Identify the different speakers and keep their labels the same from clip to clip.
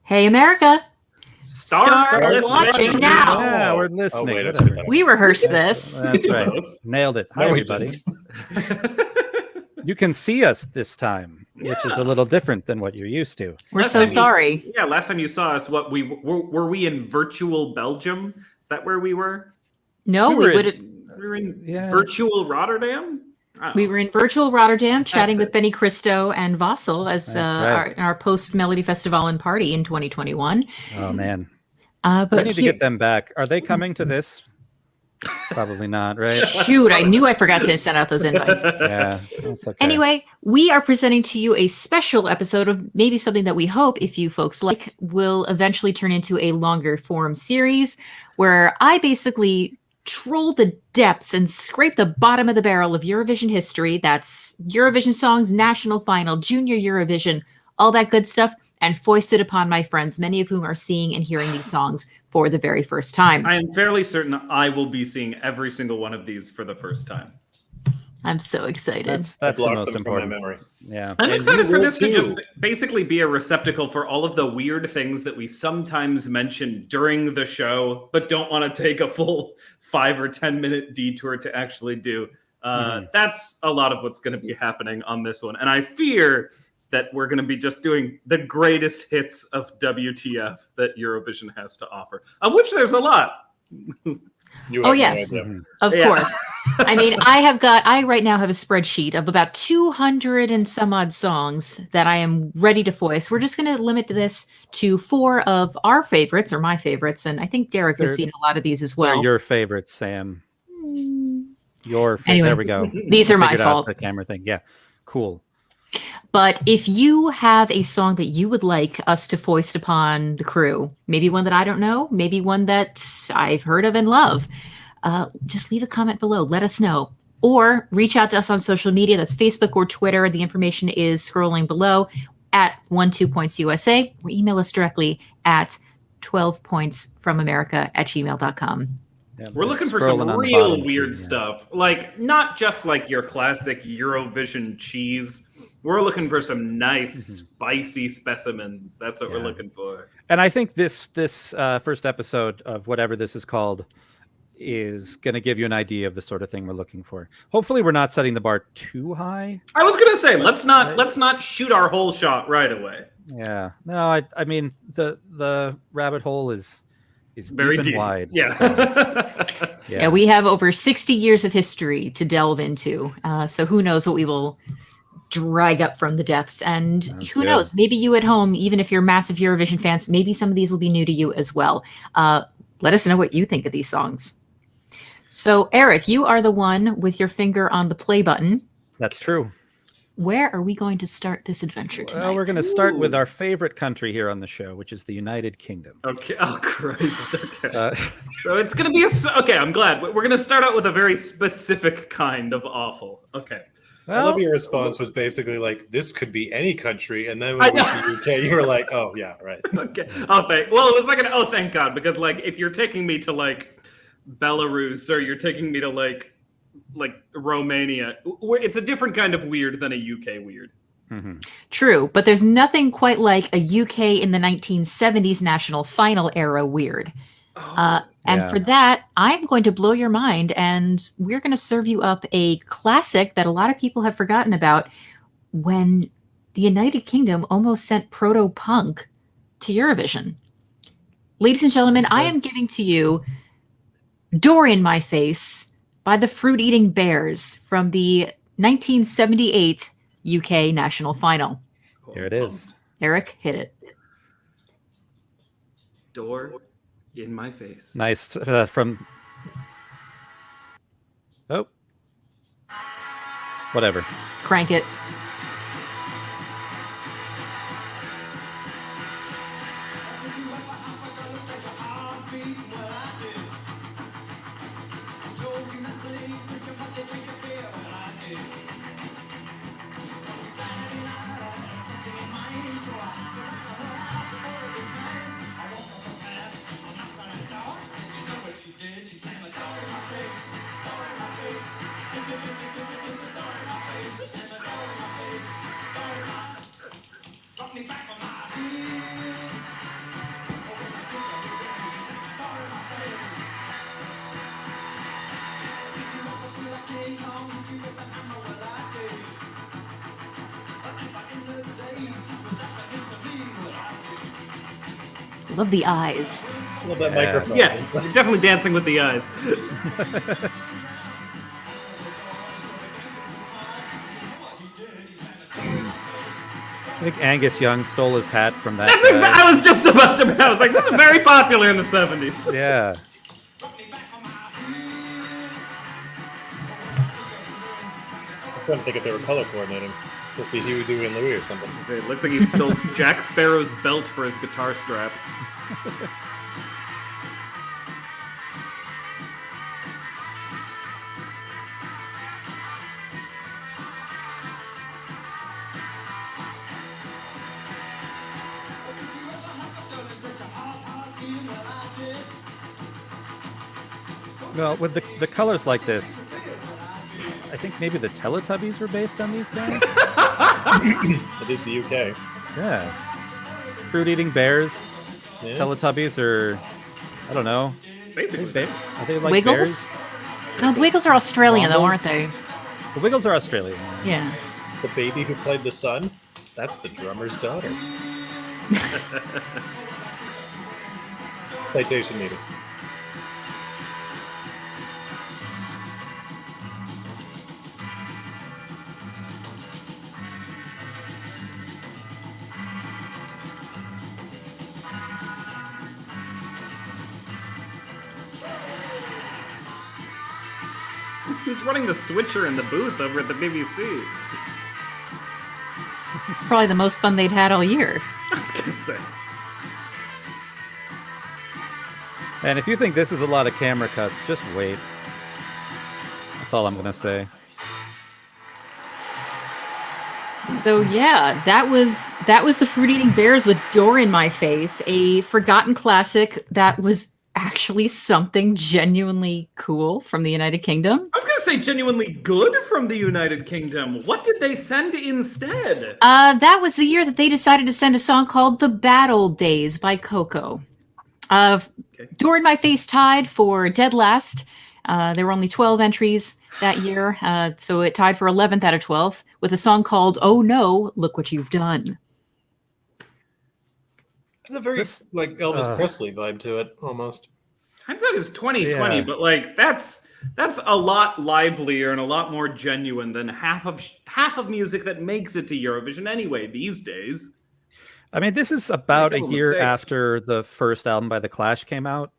Speaker 1: Hey, America.
Speaker 2: Start
Speaker 1: watching now.
Speaker 3: Yeah, we're listening.
Speaker 1: We rehearsed this.
Speaker 3: That's right. Nailed it. Hi,
Speaker 2: No, we
Speaker 3: everybody. You can see us this time, which is a little different than what you're used to.
Speaker 1: We're so sorry.
Speaker 2: Last time you saw us, what were we in virtual Belgium? Is that where we were?
Speaker 1: No, we were
Speaker 2: in virtual Rotterdam.
Speaker 1: We were in virtual Rotterdam chatting with Benny Cristo and Vassal as our post Melody Festival and party in 2021.
Speaker 3: Oh, man.
Speaker 1: But
Speaker 3: we need to get them back. Are they coming to this? Probably not, right?
Speaker 1: Shoot, I knew I forgot to send out those invites.
Speaker 3: Yeah, that's okay.
Speaker 1: Anyway, we are presenting to you a special episode of maybe something that we hope, if you folks like, will eventually turn into a longer form series where I basically troll the depths and scrape the bottom of the barrel of Eurovision history. That's Eurovision songs, national final, junior Eurovision, all that good stuff, and foist it upon my friends, many of whom are seeing and hearing these songs for the very first time.
Speaker 2: I am fairly certain I will be seeing every single one of these for the first time.
Speaker 1: I'm so excited.
Speaker 3: That's the most important.
Speaker 4: Memory.
Speaker 3: Yeah,
Speaker 2: I'm excited for this to just basically be a receptacle for all of the weird things that we sometimes mention during the show, but don't want to take a full 5 or 10 minute detour to actually do. That's a lot of what's going to be happening on this one. And I fear that we're going to be just doing the greatest hits of WTF that Eurovision has to offer, of which there's a lot.
Speaker 1: Yes, of course. I mean, I right now have a spreadsheet of about 200 and some odd songs that I am ready to foist. We're just going to limit this to 4 of our favorites, or my favorites, and I think Derek has seen a lot of these as well.
Speaker 3: They're your favorites, Sam. Your favorite.
Speaker 1: Anyway,
Speaker 3: there we go.
Speaker 1: These are my fault.
Speaker 3: The camera thing. Yeah, cool.
Speaker 1: But if you have a song that you would like us to foist upon the crew, maybe one that I don't know, maybe one that I've heard of and love, just leave a comment below. Let us know. Or reach out to us on social media. That's Facebook or Twitter. The information is scrolling below at 12pointsusa, or email us directly at 12pointsfromamerica@gmail.com.
Speaker 2: Yeah, we're looking for some real weird stuff. Like, not just like your classic Eurovision cheese. We're looking for some nice, spicy specimens. That's what we're looking for.
Speaker 3: And I think this first episode of whatever this is called is going to give you an idea of the sort of thing we're looking for. Hopefully, we're not setting the bar too high.
Speaker 2: I was going to say, let's not shoot our whole shot right away.
Speaker 3: Yeah. No, I mean the rabbit hole is
Speaker 2: very
Speaker 3: deep and
Speaker 2: deep.
Speaker 3: wide.
Speaker 2: Yeah.
Speaker 3: So,
Speaker 1: yeah, we have over 60 years of history to delve into. So who knows what we will drag up from the depths. And who knows, maybe you at home, even if you're massive Eurovision fans, maybe some of these will be new to you as well. Let us know what you think of these songs. So Eric, you are the one with your finger on the play button.
Speaker 3: That's true.
Speaker 1: Where are we going to start this adventure tonight?
Speaker 3: Well, we're going to start with our favorite country here on the show, which is the United Kingdom.
Speaker 2: Okay. Oh, Christ. Okay. So it's going to be okay, I'm glad. We're going to start out with a very specific kind of awful. Okay.
Speaker 4: Well, I love your response was basically like, this could be any country. And then when it was the UK, you were like, oh, yeah, right.
Speaker 2: Okay. Well, it was like thank God. Because, like, if you're taking me to, like, Belarus or you're taking me to, like Romania, it's a different kind of weird than a UK weird.
Speaker 3: Mm-hmm.
Speaker 1: True, but there's nothing quite like a UK in the 1970s national final era weird. And for that, I'm going to blow your mind, and we're going to serve you up a classic that a lot of people have forgotten about, when the United Kingdom almost sent proto-punk to Eurovision. Ladies and gentlemen, I am giving to you Door in My Face by the Fruit Eating Bears from the 1978 UK national final.
Speaker 3: Here it is.
Speaker 1: Eric, hit it.
Speaker 2: Door in My Face.
Speaker 3: Nice. From... Oh. Whatever.
Speaker 1: Crank it. Love the eyes.
Speaker 4: Love that microphone.
Speaker 2: Yeah, you're definitely dancing with the eyes.
Speaker 3: I think Angus Young stole his hat from that.
Speaker 2: I was just about to. I was like, this is very popular in the 70s.
Speaker 3: Yeah.
Speaker 4: I'm trying to think if they were color coordinating. Must be Huey, Dewey, and Louie or something.
Speaker 2: It looks like he stole Jack Sparrow's belt for his guitar strap.
Speaker 3: Well, with the colors like this, I think maybe the Teletubbies were based on these guys.
Speaker 4: It is the UK.
Speaker 3: Yeah. Fruit-eating bears.
Speaker 4: Yeah.
Speaker 3: Teletubbies are, I don't know.
Speaker 2: Basically.
Speaker 3: Are they like
Speaker 1: Wiggles?
Speaker 3: bears?
Speaker 1: No, the Wiggles are Australian, though, aren't
Speaker 3: Wombles?
Speaker 1: they?
Speaker 3: The Wiggles are Australian.
Speaker 1: Yeah.
Speaker 4: The baby who played the son? That's the drummer's daughter. Citation needed.
Speaker 2: Who's running the switcher in the booth over at the BBC?
Speaker 1: It's probably the most fun they'd had all year.
Speaker 2: I was gonna say.
Speaker 3: And if you think this is a lot of camera cuts, just wait. That's all I'm going to say.
Speaker 1: So yeah, that was the Fruit Eating Bears with Door in My Face, a forgotten classic that was actually something genuinely cool from the United Kingdom.
Speaker 2: I was gonna say genuinely good from the United Kingdom. What did they send instead?
Speaker 1: That was the year that they decided to send a song called "The Bad Old Days" by Coco. Door in My Face tied for dead last. There were only 12 entries that year, so it tied for 11th out of 12 with a song called "Oh No, Look What You've Done."
Speaker 4: It's a very like Elvis Presley vibe to it, almost.
Speaker 2: Hindsight is 2020, but like that's a lot livelier and a lot more genuine than half of music that makes it to Eurovision anyway these days.
Speaker 3: I mean, this is about a year
Speaker 2: mistakes.
Speaker 3: after the first album by The Clash came out,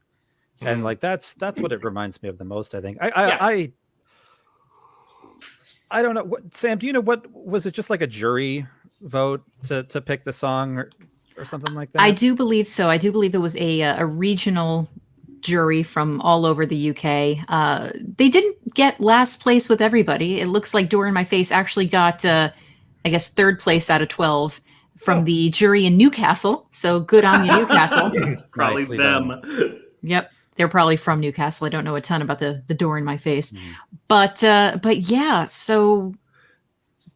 Speaker 3: and like that's what it reminds me of the most. I think. I don't know. What, Sam, do you know what was it? Just like a jury vote to pick the song or something like that?
Speaker 1: I do believe so. I do believe it was a regional jury from all over the UK. They didn't get last place with everybody. It looks like Door in My Face actually got, I guess, 3rd place out of 12 from the jury in Newcastle. So good on you, Newcastle.
Speaker 2: It's probably
Speaker 3: Nicely
Speaker 2: them.
Speaker 3: done.
Speaker 1: Yep. They're probably from Newcastle. I don't know a ton about the Door in My Face. But yeah, so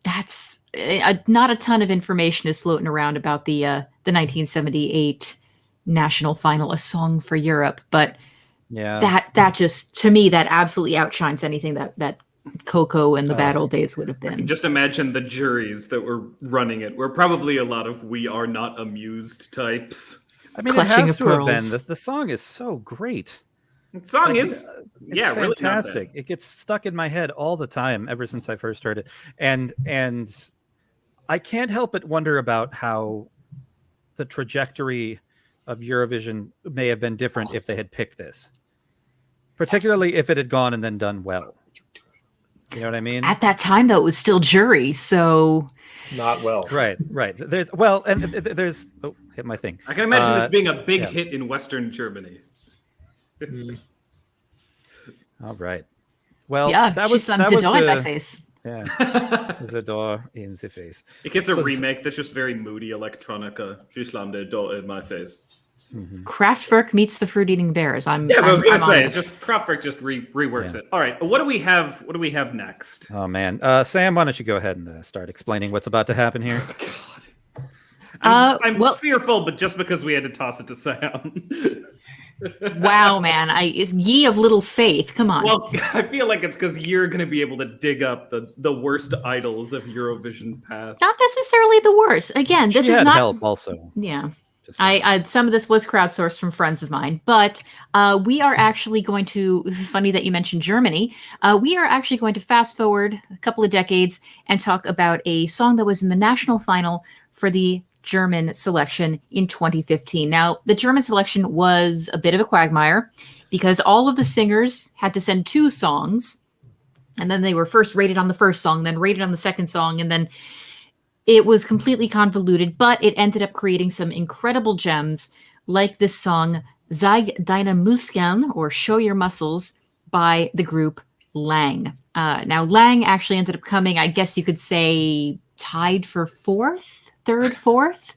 Speaker 1: that's not a ton of information is floating around about the 1978 national final, A Song for Europe. But
Speaker 3: yeah,
Speaker 1: that just, to me, that absolutely outshines anything that Coco and the Bad Old Days would have been.
Speaker 2: Just imagine the juries that were running it were probably a lot of "we are not amused" types.
Speaker 3: I mean,
Speaker 1: Clutching
Speaker 3: it has
Speaker 1: of
Speaker 3: to have
Speaker 1: pearls.
Speaker 3: been. The song is so great.
Speaker 2: The song is,
Speaker 3: It's
Speaker 2: really
Speaker 3: fantastic.
Speaker 2: not bad.
Speaker 3: It gets stuck in my head all the time ever since I first heard it, and I can't help but wonder about how the trajectory of Eurovision may have been different if they had picked this, particularly if it had gone and then done well. You know what I mean?
Speaker 1: At that time, though, it was still jury, so
Speaker 4: Not well.
Speaker 3: Right. There's hit my thing.
Speaker 2: I can imagine this being a big hit in Western Germany.
Speaker 3: All right. Well,
Speaker 1: yeah,
Speaker 3: that
Speaker 1: she's
Speaker 3: was
Speaker 1: on
Speaker 3: that was
Speaker 1: Zidane in
Speaker 3: the
Speaker 1: my face.
Speaker 3: yeah. The door in the face.
Speaker 2: It gets a
Speaker 3: So-
Speaker 2: remake that's just very moody electronica. She slammed the door in my face.
Speaker 1: Kraftwerk meets the Fruit Eating Bears. I
Speaker 2: was gonna say,
Speaker 1: honest.
Speaker 2: just Kraftwerk just reworks it. All right, what do we have next?
Speaker 3: Oh man, Sam, why don't you go ahead and start explaining what's about to happen here?
Speaker 2: I'm fearful, but just because we had to toss it to Sam.
Speaker 1: Wow, man! It's ye of little faith. Come on.
Speaker 2: Well, I feel like it's because you're going to be able to dig up the worst idols of Eurovision past.
Speaker 1: Not necessarily the worst. Again, this
Speaker 3: She
Speaker 1: is
Speaker 3: had
Speaker 1: not
Speaker 3: help also.
Speaker 1: Yeah. Some of this was crowdsourced from friends of mine, but we are actually going to, funny that you mentioned Germany, we are actually going to fast forward a couple of decades and talk about a song that was in the national final for the German selection in 2015. Now, the German selection was a bit of a quagmire because all of the singers had to send 2 songs, and then they were first rated on the first song, then rated on the second song, and then it was completely convoluted, but it ended up creating some incredible gems like this song, Zeig deine Muskeln, or Show Your Muscles, by the group Lang. Now, Lang actually ended up coming, I guess you could say, tied for third, fourth.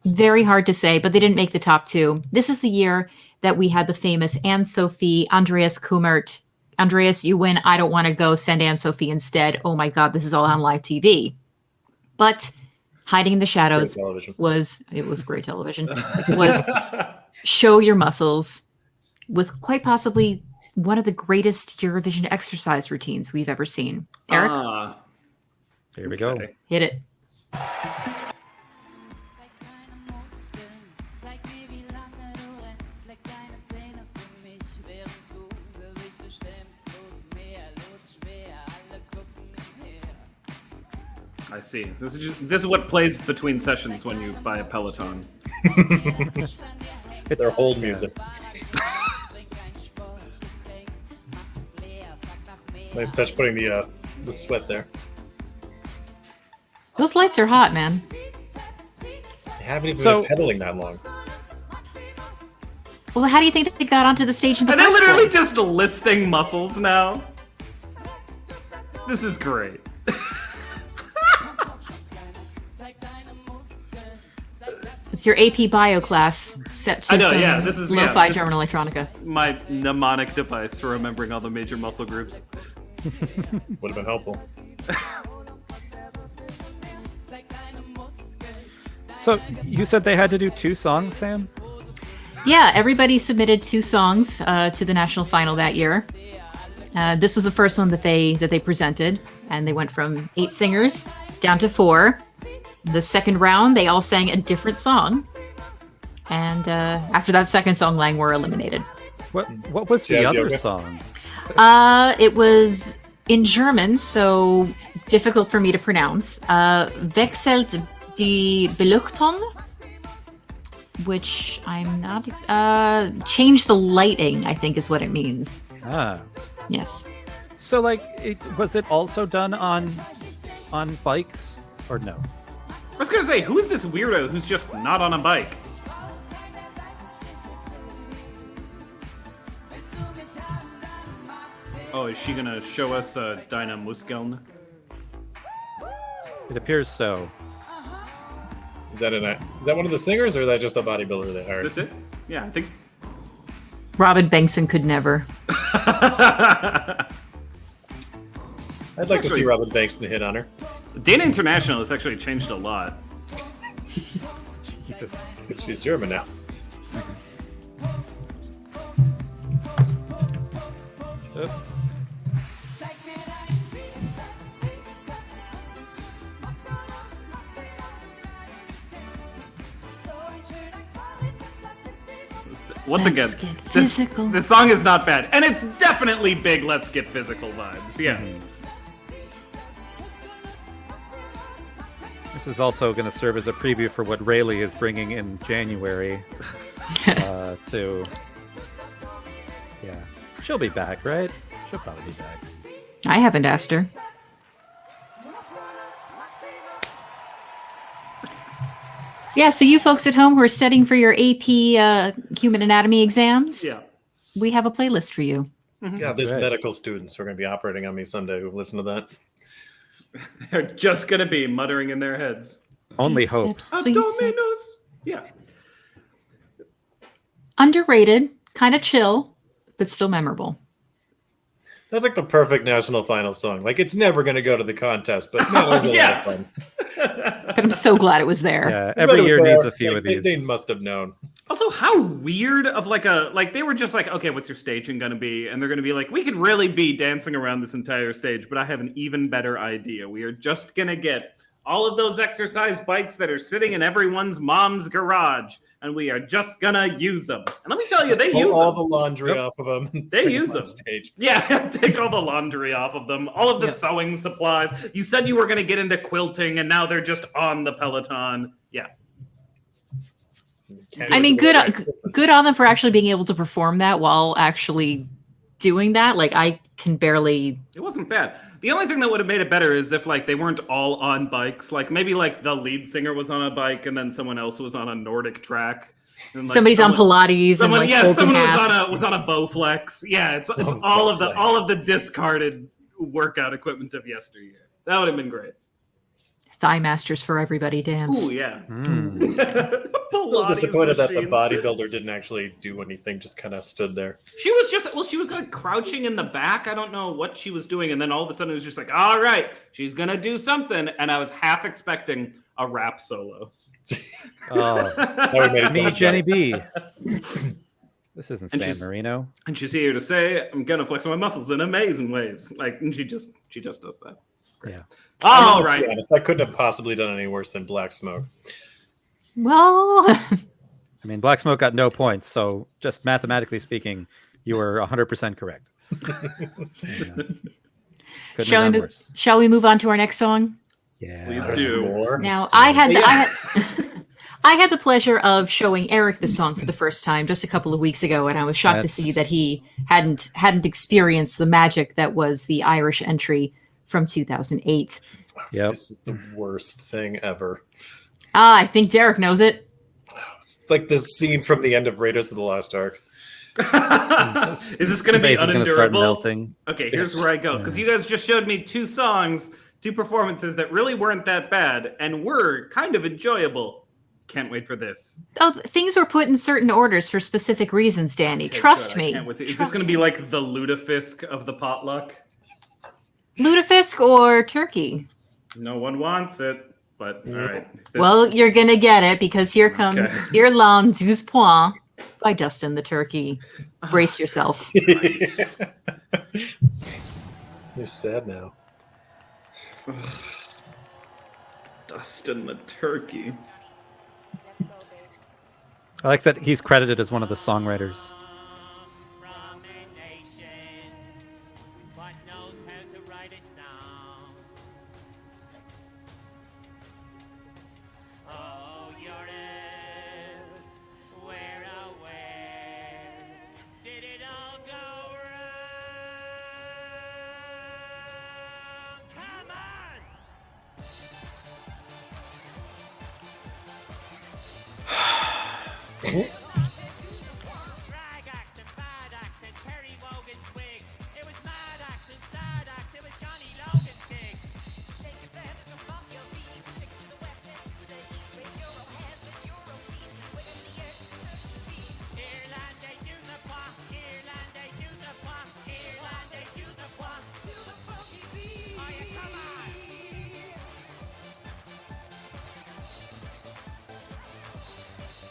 Speaker 1: Very hard to say, but they didn't make the top 2. This is the year that we had the famous Anne-Sophie, Andreas Kummert. Andreas, you win. I don't want to go. Send Anne-Sophie instead. Oh my God, this is all on live TV. But hiding in the shadows was great television. Was Show Your Muscles, with quite possibly one of the greatest Eurovision exercise routines we've ever seen. Eric?
Speaker 3: Here we go.
Speaker 1: Hit it.
Speaker 2: I see. This is what plays between sessions when you buy a Peloton.
Speaker 4: It's their hold music. Nice touch putting the sweat there.
Speaker 1: Those lights are hot, man.
Speaker 4: They haven't even been pedaling that long.
Speaker 1: Well, how do you think they got onto the stage in the
Speaker 2: first place?
Speaker 1: Are they literally
Speaker 2: just listing muscles now? This is great.
Speaker 1: It's your AP Bio class set to
Speaker 2: this is
Speaker 1: lo-fi German electronica.
Speaker 2: My mnemonic device for remembering all the major muscle groups.
Speaker 4: Would have been helpful.
Speaker 3: So you said they had to do 2 songs, Sam?
Speaker 1: Yeah, everybody submitted 2 songs to the national final that year. This was the first one that they presented, and they went from 8 singers down to 4. The second round, they all sang a different song, and after that second song, Lang were eliminated.
Speaker 3: What was the other song?
Speaker 1: It was in German, so difficult for me to pronounce. Wechselt die Beleuchtung, which I'm not. Change the lighting, I think, is what it means. Yes.
Speaker 3: So, was it also done on bikes or no?
Speaker 2: I was gonna say, who is this weirdo who's just not on a bike? Oh, is she gonna show us Deine Muskeln?
Speaker 3: It appears so.
Speaker 4: Is that one of the singers, or is that just a bodybuilder they hired?
Speaker 2: Is this it? Yeah, I think.
Speaker 1: Robin Bengtson could never.
Speaker 4: I'd like to see Robin Bengtson hit on her.
Speaker 2: Dana International has actually changed a lot.
Speaker 4: Jesus. She's German now.
Speaker 2: Once again, this song is not bad. And it's definitely big Let's Get Physical vibes. Yeah. Mm-hmm.
Speaker 3: This is also going to serve as a preview for what Rayleigh is bringing in January. Yeah. She'll be back, right? She'll probably be back.
Speaker 1: I haven't asked her. Yeah, so you folks at home who are studying for your AP Human Anatomy exams, we have a playlist for you.
Speaker 4: Mm-hmm. Yeah, there's medical students who are going to be operating on me someday who listen to that.
Speaker 2: They're just going to be muttering in their heads.
Speaker 3: Only hope.
Speaker 2: Abdominus. Yeah.
Speaker 1: Underrated, kind of chill, but still memorable.
Speaker 4: That's like the perfect national final song. Like, it's never going to go to the contest, but man, it was a lot of fun.
Speaker 1: But I'm so glad it was there.
Speaker 3: Yeah, every year needs a few of these.
Speaker 4: They must have known.
Speaker 2: Also, how weird of they were just like, okay, what's your staging going to be? And they're going to be like, we could really be dancing around this entire stage, but I have an even better idea. We are just going to get all of those exercise bikes that are sitting in everyone's mom's garage, and we are just gonna use them. And let me tell you, they use
Speaker 4: all
Speaker 2: them.
Speaker 4: the laundry off of them.
Speaker 2: They use them.
Speaker 4: Stage.
Speaker 2: Yeah, take all the laundry off of them, all of the sewing supplies. You said you were going to get into quilting, and now they're just on the Peloton. Yeah.
Speaker 1: I mean, good on them for actually being able to perform that while actually doing that. Like, I can barely.
Speaker 2: It wasn't bad. The only thing that would have made it better is if like they weren't all on bikes. Like maybe like the lead singer was on a bike, and then someone else was on a Nordic track. And, like,
Speaker 1: somebody's on Pilates. Someone
Speaker 2: was on a Bowflex. Yeah, it's all of the discarded workout equipment of yesteryear. That would have been great.
Speaker 1: Thigh masters for everybody dance.
Speaker 2: Ooh, yeah.
Speaker 4: A little disappointed that the bodybuilder didn't actually do anything, just kind of stood there.
Speaker 2: She was like crouching in the back. I don't know what she was doing. And then all of a sudden it was just like, all right, she's going to do something. And I was half expecting a rap solo.
Speaker 3: Oh,
Speaker 4: that would make
Speaker 3: me, Jenny B. This isn't
Speaker 2: and
Speaker 3: San Marino.
Speaker 2: And she's here to say, I'm going to flex my muscles in amazing ways. Like, and she just does that. Great.
Speaker 3: Yeah.
Speaker 2: All right.
Speaker 4: Honest, I couldn't have possibly done any worse than Black Smoke.
Speaker 1: Well,
Speaker 3: I mean, Black Smoke got no points, so just mathematically speaking, you were 100% correct.
Speaker 1: Shall we move on to our next song?
Speaker 3: Yeah,
Speaker 2: please do.
Speaker 1: Now, I had the pleasure of showing Eric the song for the first time just a couple of weeks ago, and I was shocked to see that he hadn't experienced the magic that was the Irish entry from 2008.
Speaker 3: Yep.
Speaker 4: This is the worst thing ever.
Speaker 1: I think Derek knows it.
Speaker 4: It's like this scene from the end of Raiders of the Lost Ark.
Speaker 2: Is this going to be unendurable?
Speaker 3: Start melting.
Speaker 2: Okay, here's where I go. Because you guys just showed me two performances that really weren't that bad and were kind of enjoyable. Can't wait for this.
Speaker 1: Oh, things were put in certain orders for specific reasons, Danny.
Speaker 2: Okay,
Speaker 1: Trust me.
Speaker 2: Is this going to be like the lutefisk of the potluck?
Speaker 1: Lutefisk or turkey?
Speaker 2: No one wants it. But all right.
Speaker 1: Well, you're gonna get it because here comes Irlande Douze Points by Dustin the Turkey. Brace yourself.
Speaker 4: You're sad now.
Speaker 2: Dustin the Turkey.
Speaker 3: I like that he's credited as one of the songwriters.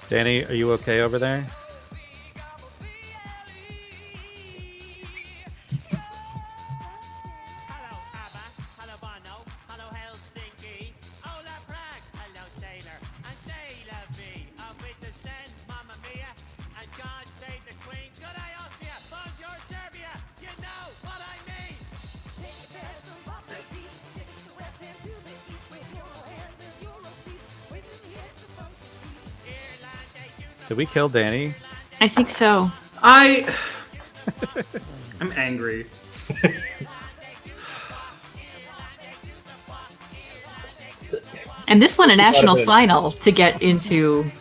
Speaker 3: Danny, are you okay over there? Did we kill Danny?
Speaker 1: I think so.
Speaker 2: I'm angry.
Speaker 1: And this won a national final to get into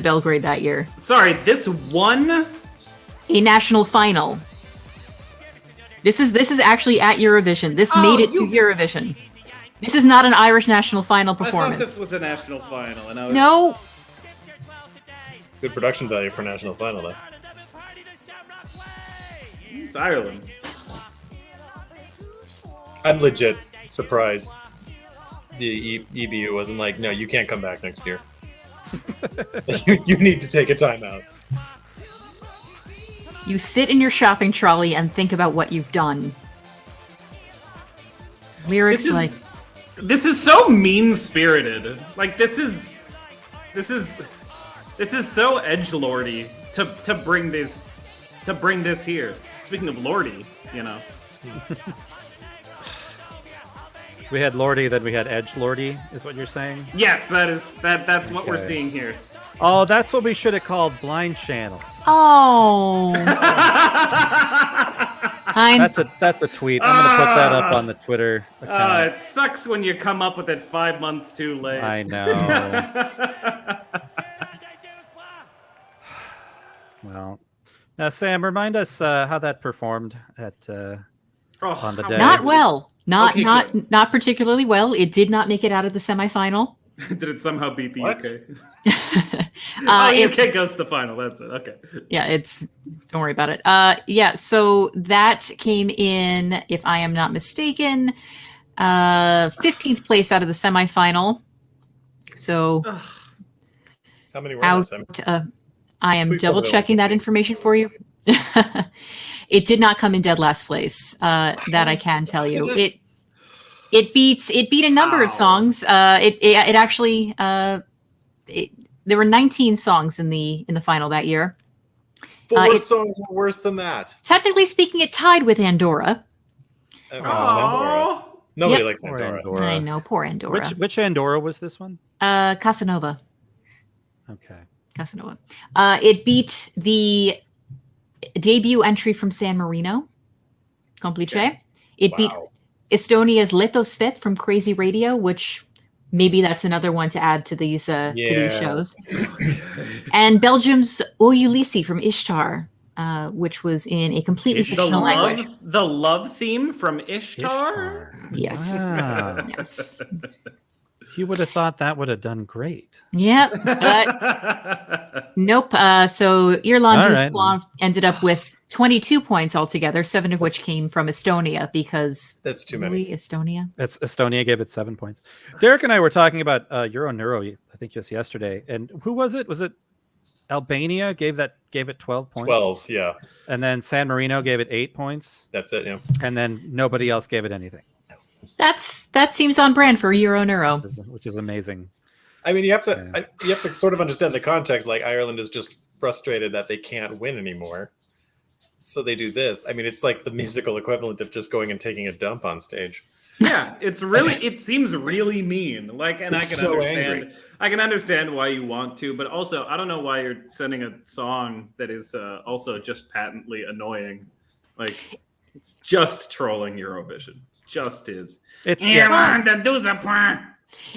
Speaker 1: Belgrade that year.
Speaker 2: Sorry, this won
Speaker 1: a national final. This is actually at Eurovision. This made it to Eurovision. This is not an Irish national final performance.
Speaker 2: I thought this was a national final, and I was...
Speaker 1: No.
Speaker 4: Good production value for national final, though.
Speaker 2: It's Ireland.
Speaker 4: I'm legit surprised the EBU wasn't like, no, you can't come back next year. you need to take a timeout.
Speaker 1: You sit in your shopping trolley and think about what you've done. Lyrics like...
Speaker 2: This is so mean-spirited. Like this is so edgelordy to bring this here. Speaking of lordy, you know.
Speaker 3: We had Lordy, then we had Edge Lordy, is what you're saying?
Speaker 2: Yes, that's what we're seeing here.
Speaker 3: Oh, that's what we should have called Blind Channel.
Speaker 1: Oh.
Speaker 3: That's a tweet. I'm gonna put that up on the Twitter account.
Speaker 2: It sucks when you come up with it 5 months too late.
Speaker 3: I know. Well, now Sam, remind us how that performed at on the day.
Speaker 1: Not well.
Speaker 2: Okay,
Speaker 1: Not particularly well. It did not make it out of the semifinal.
Speaker 2: Did it somehow beat the
Speaker 4: What?
Speaker 2: UK? UK goes to the final. That's it. Okay.
Speaker 1: Yeah, don't worry about it. Yeah, so that came in, if I am not mistaken, 15th place out of the semifinal. So
Speaker 4: How many were that?
Speaker 1: I am
Speaker 4: Please tell me
Speaker 1: double checking
Speaker 4: there were
Speaker 1: that information for you. It did not come in dead last place. That I can tell you. It beat a number of songs. It actually there were 19 songs in the final that year.
Speaker 4: 4 songs were worse than that.
Speaker 1: Technically speaking, it tied with Andorra.
Speaker 4: Andorra. Nobody
Speaker 1: Yep.
Speaker 4: likes Andorra.
Speaker 1: I know, poor Andorra.
Speaker 3: Which Andorra was this one?
Speaker 1: Casanova.
Speaker 3: Okay.
Speaker 1: Casanova. It beat the debut entry from San Marino, Complice.
Speaker 4: Okay.
Speaker 1: It beat Estonia's Leto Svet from Crazy Radio, which maybe that's another one to add to these shows. And Belgium's O Ulysses from Ishtar, which was in a completely fictional language.
Speaker 2: The love theme from Ishtar?
Speaker 1: Yes.
Speaker 3: Wow.
Speaker 1: Yes.
Speaker 3: You would have thought that would have done great.
Speaker 1: Yep. But nope. So Irland
Speaker 3: Right.
Speaker 1: ended up with 22 points altogether, 7 of which came from Estonia because
Speaker 4: That's too many.
Speaker 1: Estonia.
Speaker 3: Estonia gave it 7 points. Derek and I were talking about Euroneuro, I think just yesterday. And who was it? Was it Albania gave it 12 points?
Speaker 4: 12, yeah.
Speaker 3: And then San Marino gave it 8 points.
Speaker 4: That's it, yeah.
Speaker 3: And then nobody else gave it anything.
Speaker 1: That seems on brand for Euroneuro.
Speaker 3: Which is amazing.
Speaker 4: I mean, you have to sort of understand the context. Like Ireland is just frustrated that they can't win anymore, so they do this. I mean, it's like the musical equivalent of just going and taking a dump on stage.
Speaker 2: Yeah, it seems really mean. Like, and
Speaker 4: It's
Speaker 2: I can
Speaker 4: so
Speaker 2: understand.
Speaker 4: angry.
Speaker 2: I can understand why you want to, but also I don't know why you're sending a song that is also just patently annoying. Like, it's just trolling Eurovision. Just is.
Speaker 3: It's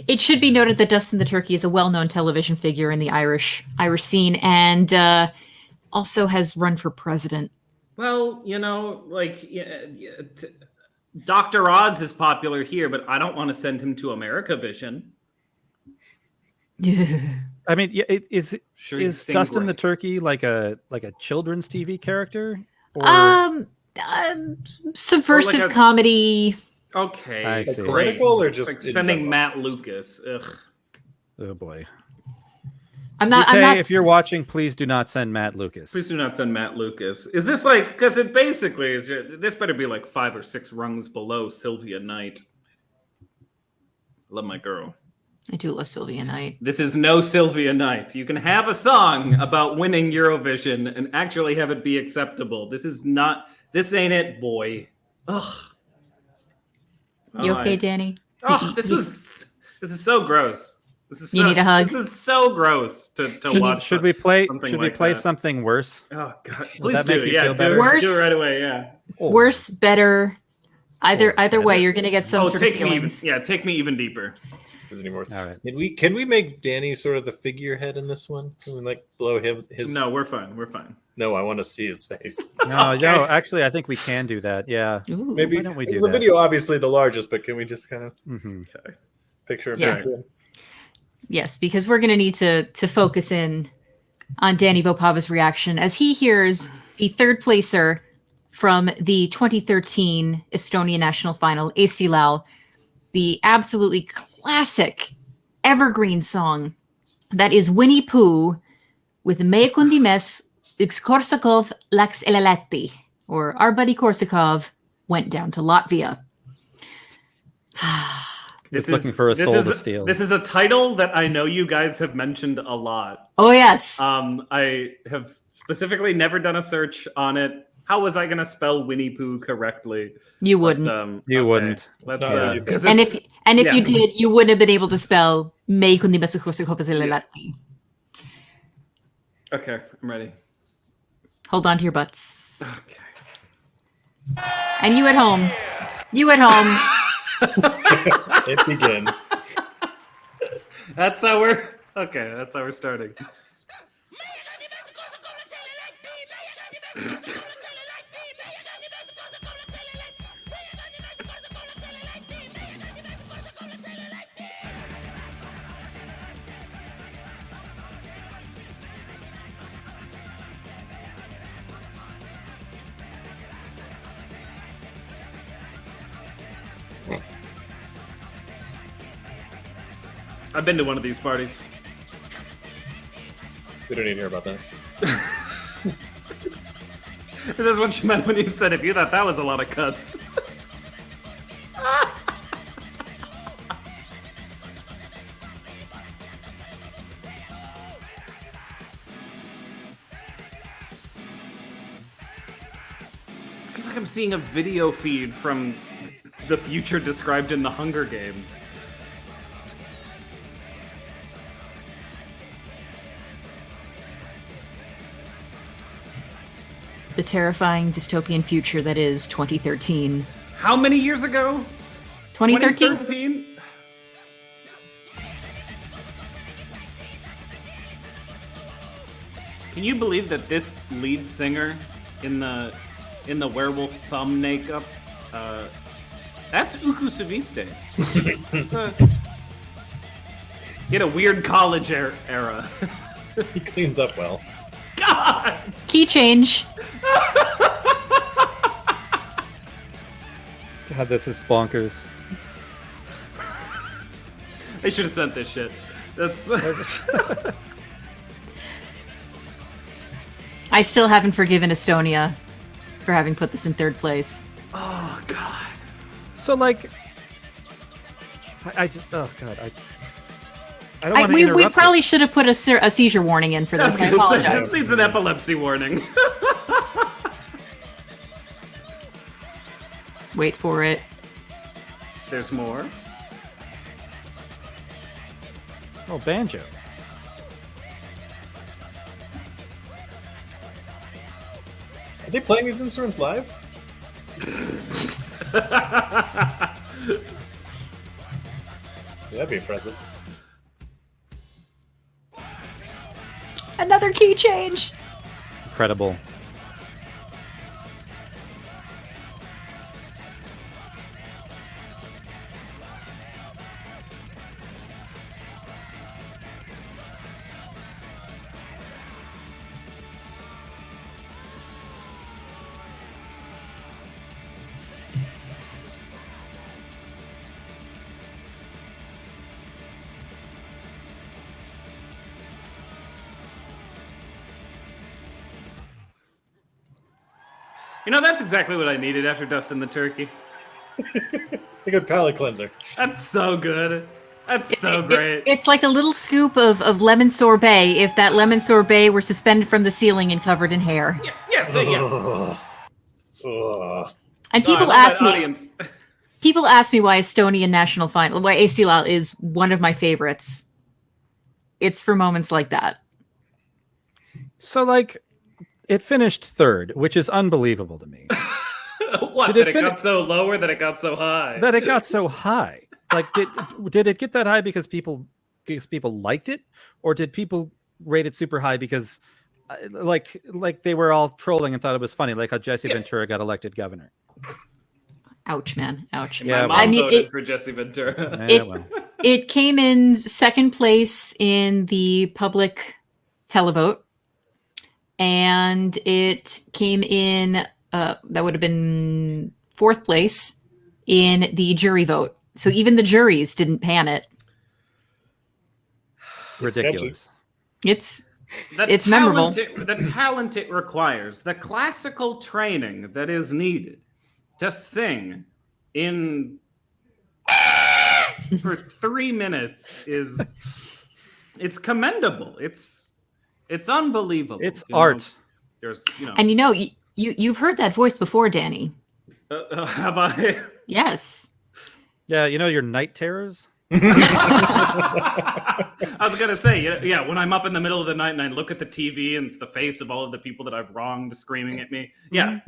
Speaker 1: It should be noted that Dustin the Turkey is a well-known television figure in the Irish scene, and also has run for president.
Speaker 2: Well, like Dr. Oz is popular here, but I don't want to send him to America Vision.
Speaker 3: I mean, is Dustin the
Speaker 2: great.
Speaker 3: Turkey like a children's TV character? Or...
Speaker 1: Subversive
Speaker 2: Or like
Speaker 1: comedy.
Speaker 2: Okay,
Speaker 3: I see.
Speaker 2: great.
Speaker 4: Critical or just
Speaker 2: Like
Speaker 4: in
Speaker 2: sending
Speaker 4: general?
Speaker 2: Matt Lucas. Ugh.
Speaker 3: Oh boy.
Speaker 1: I'm not.
Speaker 3: If you're watching, please do not send Matt Lucas.
Speaker 2: Please do not send Matt Lucas. Is this like, because it basically is, this better be like 5 or 6 rungs below Sylvia Knight. Love my girl.
Speaker 1: I do love Sylvia Knight.
Speaker 2: This is no Sylvia Knight. You can have a song about winning Eurovision and actually have it be acceptable. This ain't it, boy. Ugh.
Speaker 1: You okay, Danny?
Speaker 2: Oh, this is so gross.
Speaker 1: You need a hug?
Speaker 2: This is so gross to watch.
Speaker 3: Should we play
Speaker 2: that.
Speaker 3: something worse?
Speaker 2: Oh God!
Speaker 3: Would
Speaker 2: Please
Speaker 3: that
Speaker 2: do.
Speaker 3: make you
Speaker 2: Yeah,
Speaker 3: feel
Speaker 2: do
Speaker 3: better?
Speaker 2: it.
Speaker 1: Worse?
Speaker 2: Do it right away. Yeah.
Speaker 1: Worse, better. Either way, you're gonna get some sort of
Speaker 2: take me.
Speaker 1: feelings.
Speaker 2: Take me even deeper.
Speaker 4: Anymore.
Speaker 3: All right.
Speaker 4: Can we make Danny sort of the figurehead in this one? Can we like blow his?
Speaker 2: No, we're fine. We're fine.
Speaker 4: No, I want to see his face.
Speaker 3: No,
Speaker 2: Okay.
Speaker 3: no. Actually, I think we can do that. Yeah.
Speaker 1: Ooh.
Speaker 4: Maybe
Speaker 3: Why don't we do
Speaker 4: the
Speaker 3: that?
Speaker 4: video obviously the largest, but can we just kind of picture him?
Speaker 1: Yeah. Yes, because we're gonna need to focus in on Danny Vopava's reaction as he hears the third placer from the 2013 Estonia national final, Eesti Laul, the absolutely classic evergreen song that is Winnie Pooh with Me Kundimes Üks Korsakov läks üle Lätti, or Our Buddy Korsakov went down to Latvia.
Speaker 3: This looking for a soul to steal.
Speaker 2: This is a title that I know you guys have mentioned a lot.
Speaker 1: Oh, yes.
Speaker 2: I have specifically never done a search on it. How was I going to spell Winnie Pooh correctly?
Speaker 1: You wouldn't.
Speaker 3: You wouldn't.
Speaker 1: And if you did, you wouldn't have been able to spell May kundi ba sa lati.
Speaker 2: Okay, I'm ready.
Speaker 1: Hold on to your butts.
Speaker 2: Okay.
Speaker 1: And you at home. You at home.
Speaker 4: It begins.
Speaker 2: That's how we're starting. I've been to one of these parties.
Speaker 4: We don't need to hear about that.
Speaker 2: This is what you meant when you said if you thought that was a lot of cuts. I feel like I'm seeing a video feed from the future described in the Hunger Games.
Speaker 1: The terrifying dystopian future that is 2013.
Speaker 2: How many years ago?
Speaker 1: 2013?
Speaker 2: Can you believe that this lead singer in the werewolf thumb makeup, that's Uku Saviste. He had a weird college era.
Speaker 4: He cleans up well.
Speaker 2: God!
Speaker 1: Key change.
Speaker 3: God, this is bonkers.
Speaker 2: I should have sent this shit. That's.
Speaker 1: I still haven't forgiven Estonia for having put this in third place.
Speaker 2: Oh God.
Speaker 3: So like, I just I don't want to interrupt.
Speaker 1: We probably should have put a seizure warning in for this. I apologize.
Speaker 2: This needs an epilepsy warning.
Speaker 1: Wait for it.
Speaker 2: There's more.
Speaker 3: Oh, banjo.
Speaker 4: Are they playing these instruments live? That'd be impressive.
Speaker 1: Another key change.
Speaker 3: Incredible.
Speaker 2: You know, that's exactly what I needed after dusting the turkey.
Speaker 4: It's a good palate cleanser.
Speaker 2: That's so good. That's so great.
Speaker 1: It's like a little scoop of lemon sorbet if that lemon sorbet were suspended from the ceiling and covered in hair.
Speaker 2: Yeah, yes.
Speaker 1: And people ask me why Estonian national final, why AC Lal is one of my favorites. It's for moments like that.
Speaker 3: So like, it finished third, which is unbelievable to me.
Speaker 2: What? Did it got so low or that it got so high?
Speaker 3: That it got so high. Like, did it get that high because people liked it, or did people rate it super high because, like they were all trolling and thought it was funny, like how Jesse Ventura got elected governor?
Speaker 1: Ouch, man! Ouch.
Speaker 2: Yeah, my mom voted for Jesse Ventura.
Speaker 1: It came in second place in the public televote. And it came in, that would have been fourth place in the jury vote. So even the juries didn't pan it.
Speaker 3: Ridiculous.
Speaker 1: It's memorable.
Speaker 2: The talent it requires, the classical training that is needed to sing in for 3 minutes it's commendable. It's unbelievable.
Speaker 3: It's art.
Speaker 2: There's,
Speaker 1: And you've heard that voice before, Danny.
Speaker 2: Have I?
Speaker 1: Yes.
Speaker 3: Yeah, your night terrors.
Speaker 2: I was gonna say, yeah, when I'm up in the middle of the night and I look at the TV and it's the face of all of the people that I've wronged screaming at me. Yeah.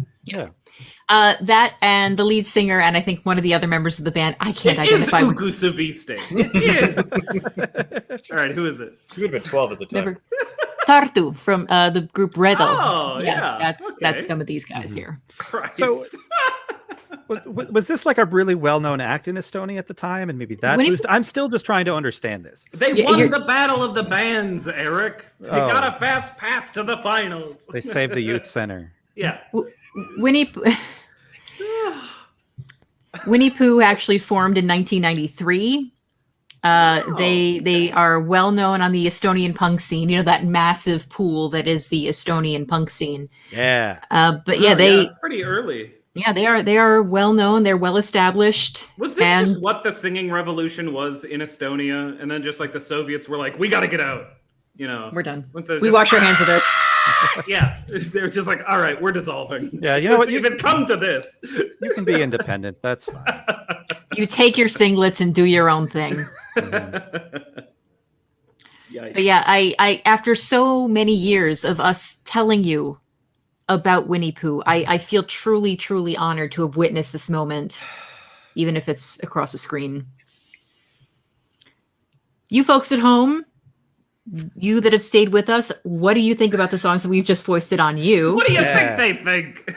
Speaker 1: That and the lead singer and I think one of the other members of the band. I can't identify.
Speaker 2: It is Ugu Saviste. It is. All right, who is it?
Speaker 4: You would have been 12 at the time.
Speaker 1: Tartu from the group Redo.
Speaker 2: Oh, yeah.
Speaker 1: That's some of these guys here.
Speaker 2: Christ.
Speaker 3: So, was this like a really well-known act in Estonia at the time, and maybe that boost? I'm still just trying to understand this.
Speaker 2: They won the battle of the bands, Eric. They got a fast pass to the finals.
Speaker 3: They saved the youth center.
Speaker 2: Yeah.
Speaker 1: Winnie Pooh actually formed in 1993. They are well known on the Estonian punk scene. That massive pool that is the Estonian punk scene.
Speaker 3: Yeah.
Speaker 1: But it's
Speaker 2: pretty early.
Speaker 1: Yeah, they are well known. They're well established.
Speaker 2: Was this just what the singing revolution was in Estonia, and then just like the Soviets were like, we got to get out.
Speaker 1: We're done.
Speaker 2: We
Speaker 1: wash our hands of this.
Speaker 2: Yeah, they're just like, all right, we're dissolving.
Speaker 3: Yeah, you know what?
Speaker 2: You even come to this.
Speaker 3: You can be independent. That's fine.
Speaker 1: You take your singlets and do your own thing.
Speaker 2: But
Speaker 1: yeah, I after so many years of us telling you about Winnie Pooh, I feel truly, truly honored to have witnessed this moment, even if it's across a screen. You folks at home, you that have stayed with us, what do you think about the songs that we've just foisted on you?
Speaker 2: What do you think they think?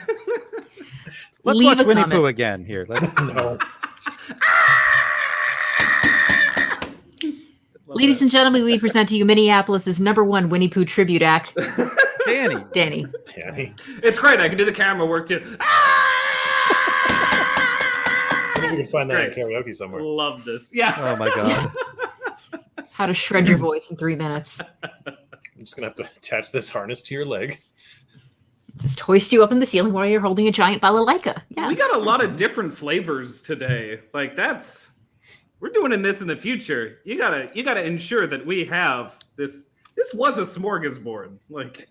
Speaker 3: Let's watch Winnie Pooh again here.
Speaker 4: No.
Speaker 1: Ladies and gentlemen, we present to you Minneapolis's #1 Winnie Pooh tribute act. Danny.
Speaker 2: It's great. I can do the camera work too.
Speaker 4: I think we can find that in karaoke somewhere.
Speaker 2: Love this. Yeah.
Speaker 3: Oh my god.
Speaker 1: How to shred your voice in 3 minutes.
Speaker 4: I'm just gonna have to attach this harness to your leg.
Speaker 1: Just hoist you up in the ceiling while you're holding a giant balalaika. Yeah.
Speaker 2: We got a lot of different flavors today. Like we're doing this in the future. You gotta ensure that we have this. This was a smorgasbord. Like.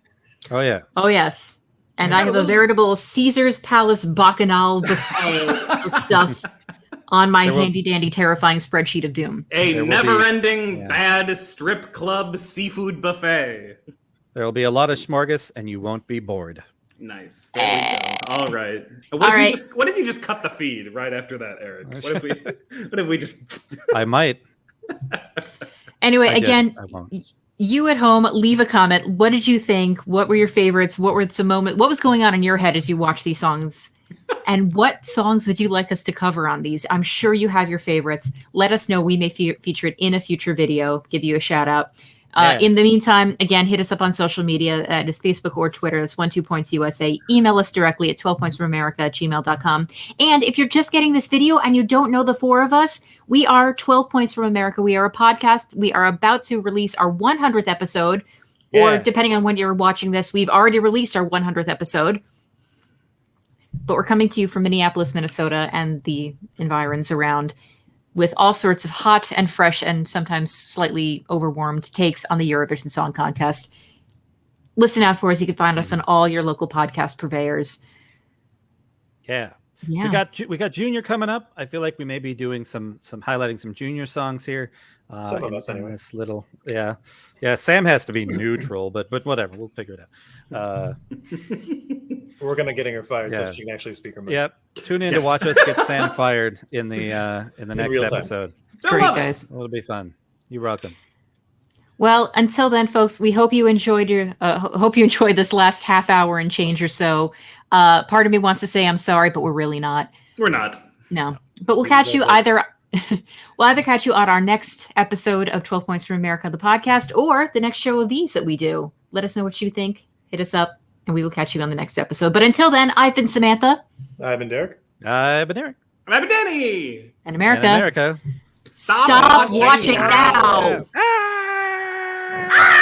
Speaker 3: Oh yeah.
Speaker 1: Oh yes. And I have a veritable Caesar's Palace Bacchanal buffet of stuff on my handy dandy terrifying spreadsheet of doom.
Speaker 2: A never-ending bad strip club seafood buffet.
Speaker 3: There will be a lot of smorgas, and you won't be bored.
Speaker 2: Nice. There we go. All right. What if you just cut the feed right after that, Eric? What if we just?
Speaker 3: I might.
Speaker 1: Anyway, again. I won't. You at home, leave a comment. What did you think? What were your favorites? What were some moments? What was going on in your head as you watched these songs? And what songs would you like us to cover on these? I'm sure you have your favorites. Let us know. We may feature it in a future video, give you a shout out. In the meantime, again, hit us up on social media. That is Facebook or Twitter. That's 12 Points USA. Email us directly at 12pointsfromamerica@gmail.com. And if you're just getting this video and you don't know the four of us, we are 12 Points from America. We are a podcast. We are about to release our 100th episode, or depending on when you're watching this, we've already released our 100th episode. But we're coming to you from Minneapolis, Minnesota, and the environs around, with all sorts of hot and fresh and sometimes slightly overwarmed takes on the Eurovision Song Contest. Listen out for us. You can find us on all your local podcast purveyors.
Speaker 3: Yeah. We got Junior coming up. I feel like we may be doing some highlighting some Junior songs here.
Speaker 4: Some of us anyway.
Speaker 3: This little, yeah. Sam has to be neutral, but whatever. We'll figure it out.
Speaker 4: We're gonna getting her fired so she can actually speak her mind.
Speaker 3: Yep. Tune in to watch us get Sam fired in the next episode.
Speaker 1: It's great, guys.
Speaker 3: It'll be fun. You're welcome.
Speaker 1: Well, until then, folks, we hope you enjoyed this last half hour and change or so. Part of me wants to say I'm sorry, but we're really not.
Speaker 2: We're not.
Speaker 1: No. But we'll catch you either catch you on our next episode of 12 Points from America, the podcast, or the next show of these that we do. Let us know what you think. Hit us up, and we will catch you on the next episode. But until then, I've been Samantha.
Speaker 4: I've been Derek.
Speaker 3: I've been Eric.
Speaker 2: And I've been Danny.
Speaker 1: And America.
Speaker 2: Stop watching
Speaker 1: now.
Speaker 2: Ah!